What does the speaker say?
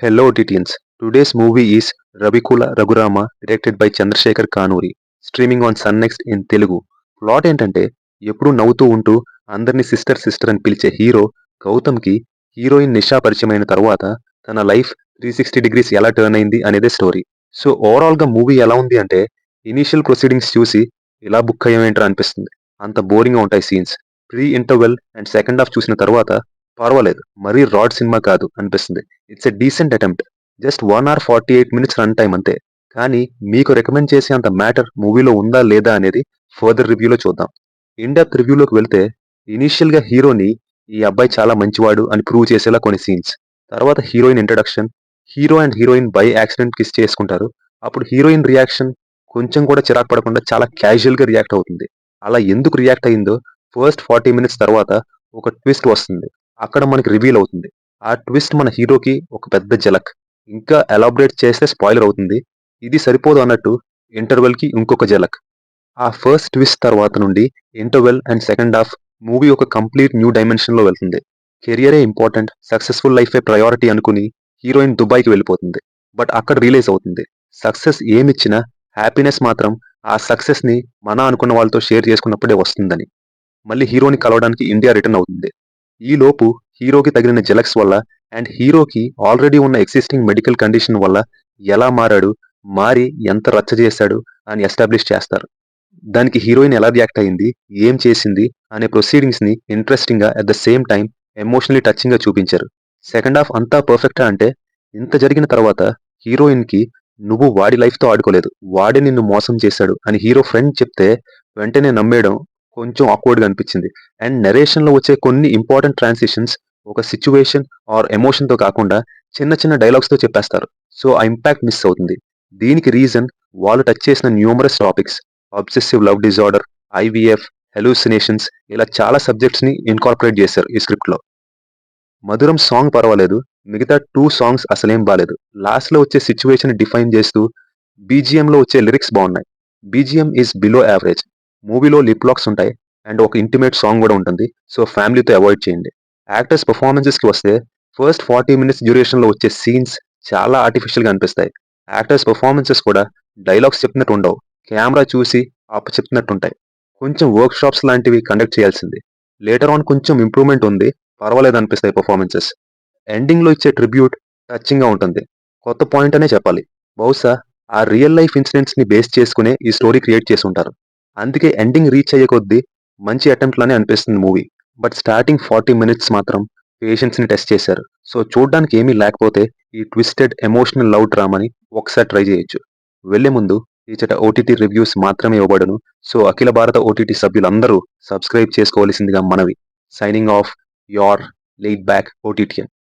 Hello Titians. Today's movie is Ravikula Ragurama directed by Chandrasekhar Kanuri, streaming on Sun Next in Telugu. Plot ఏంటంటే ఎప్పుడూ నవ్వుతూ ఉంటూ అందరినీ sister sister అని పిలిచే హీరో గౌతమ్కి హీరోయిన్ నిషా పరిచయమైన తర్వాత తన లైఫ్ 360 డిగ్రీస్ ఎలా టర్న్ అయింది అనేదే స్టోరీ. సో ఓవరాల్గా మూవీ ఎలా ఉంది అంటే ఇనీషియల్ ప్రొసీడింగ్స్ చూసి ఇలా బుక్ అయ్యేంట్రా అనిపిస్తుంది. అంత బోరింగ్గా ఉంటాయి scenes. Pre interval and second half చూసిన తర్వాత పర్వాలేదు, మరీ రాడ్ సినిమా కాదు అనిపిస్తుంది. It's a decent attempt. Just 1 hour 48 minutes run time అంతే. కానీ మీకు రికమెండ్ చేసే అంత మ్యాటర్ మూవీలో ఉందా లేదా అనేది ఫర్దర్ రివ్యూలో చూద్దాం. ఇన్ డెప్త్ రివ్యూలోకి వెళ్తే ఇనీషియల్గా హీరోని ఈ అబ్బాయి చాలా మంచివాడు అని ప్రూవ్ చేసేలా కొన్ని సీన్స్. తర్వాత heroine introduction. Hero and heroine by accident kiss చేసుకుంటారు. అప్పుడు హీరోయిన్ రియాక్షన్ కొంచెం కూడా చిరాకు పడకుండా చాలా క్యాజువల్గా రియాక్ట్ అవుతుంది. అలా ఎందుకు రియాక్ట్ అయిందో ఫస్ట్ 40 minutes తర్వాత ఒక ట్విస్ట్ వస్తుంది. అక్కడ మనకి రివీల్ అవుతుంది. ఆ ట్విస్ట్ మన హీరోకి ఒక పెద్ద జలక్. ఇంకా ఎలాబరేట్ చేస్తే స్పాయిలర్ అవుతుంది. ఇది సరిపోదు అన్నట్టు ఇంటర్వెల్కి ఇంకొక జలక్. ఆ ఫస్ట్ ట్విస్ట్ తర్వాత నుండి interval and second half movie ఒక కంప్లీట్ న్యూ డైమెన్షన్లో వెళ్తుంది. కెరియరే ఇంపార్టెంట్, సక్సెస్ఫుల్ లైఫే ప్రయారిటీ అనుకుని హీరోయిన్ దుబాయ్కి వెళ్ళిపోతుంది. బట్ అక్కడ రియలైజ్ అవుతుంది సక్సెస్ ఏమిచ్చినా హ్యాపీనెస్ మాత్రం ఆ సక్సెస్ని మన అనుకున్న వాళ్ళతో షేర్ చేసుకున్నప్పుడే వస్తుందని. మళ్ళీ హీరోని కలవడానికి ఇండియా రిటర్న్ అవుతుంది. ఈలోపు హీరోకి తగిలిన జెలక్స్ వల్ల అండ్ హీరోకి ఆల్రెడీ ఉన్న ఎగ్జిస్టింగ్ మెడికల్ కండిషన్ వల్ల ఎలా మారాడు, మారి ఎంత రచ్చ చేశాడు అని ఎస్టాబ్లిష్ చేస్తారు. దానికి హీరోయిన్ ఎలా రియాక్ట్ అయింది, ఏం చేసింది అనే ప్రొసీడింగ్స్ని ఇంట్రెస్టింగ్గా at the same time emotionally టచింగ్గా చూపించారు. సెకండ్ హాఫ్ అంతా పర్ఫెక్టా అంటే ఇంత జరిగిన తర్వాత హీరోయిన్కి నువ్వు వాడి లైఫ్తో ఆడుకోలేదు, వాడే నిన్ను మోసం చేశాడు అని హీరో ఫ్రెండ్ చెప్తే వెంటనే నమ్మేయడం కొంచెం ఆక్వర్డ్గా అనిపించింది. అండ్ నెరేషన్లో వచ్చే కొన్ని ఇంపార్టెంట్ ట్రాన్సిషన్స్ ఒక సిచ్యువేషన్ ఆర్ ఎమోషన్తో కాకుండా చిన్న చిన్న డైలాగ్స్తో చెప్పేస్తారు. సో ఆ ఇంపాక్ట్ మిస్ అవుతుంది. దీనికి రీజన్ వాళ్ళు టచ్ చేసిన numerous topics, obsessive love disorder, IVF, hallucinations, ఇలా చాలా సబ్జెక్ట్స్ని ఇన్కార్పొరేట్ చేశారు ఈ స్క్రిప్ట్లో. మధురం సాంగ్ పర్వాలేదు, మిగతా 2 సాంగ్స్ అసలేం బాలేదు. లాస్ట్లో వచ్చే సిచ్యువేషన్ డిఫైన్ చేస్తూ బీజిఎంలో వచ్చే లిరిక్స్ బాగున్నాయి. BGM is below average. మూవీలో లిప్ లాక్స్ ఉంటాయి అండ్ ఒక ఇంటిమేట్ సాంగ్ కూడా ఉంటుంది. సో ఫ్యామిలీతో అవాయిడ్ చేయండి. యాక్టర్స్ పర్ఫార్మెన్సెస్కి వస్తే ఫస్ట్ 40 minutes డ్యూరేషన్లో వచ్చే సీన్స్ చాలా ఆర్టిఫిషియల్గా అనిపిస్తాయి. యాక్టర్స్ పర్ఫార్మెన్సెస్ కూడా డైలాగ్స్ చెప్పినట్టు ఉండవు, కెమెరా చూసి అప్పు చెప్తున్నట్టుంటాయి. కొంచెం వర్క్ షాప్స్ లాంటివి కండక్ట్ చేయాల్సింది. లేటర్ ఆన్ కొంచెం ఇంప్రూవ్మెంట్ ఉంది, పర్వాలేదు అనిపిస్తాయి పర్ఫార్మెన్సెస్. ఎండింగ్లో ఇచ్చే ట్రిబ్యూట్ టచింగ్గా ఉంటుంది. కొత్త పాయింట్ అనే చెప్పాలి. బహుశా ఆ రియల్ లైఫ్ ఇన్సిడెంట్స్ని బేస్ చేసుకునే ఈ స్టోరీ క్రియేట్ చేసి ఉంటారు. అందుకే ఎండింగ్ రీచ్ అయ్యే కొద్దీ మంచి అటెంప్ట్ లానే అనిపిస్తుంది మూవీ. బట్ స్టార్టింగ్ 40 minutes మాత్రం పేషెన్స్ని టెస్ట్ చేశారు. సో చూడడానికి ఏమీ లేకపోతే ఈ ట్విస్టెడ్ ఎమోషనల్ లవ్ డ్రామాని ఒకసారి ట్రై చేయొచ్చు. వెళ్లే ముందు ఇచ్చట ఓటీటీ రివ్యూస్ మాత్రమే ఇవ్వబడును. సో అఖిల భారత ఓటీటీ సభ్యులందరూ సబ్స్క్రైబ్ చేసుకోవాల్సిందిగా మనవి. Signing off, your late back ఓటీటీఎన్.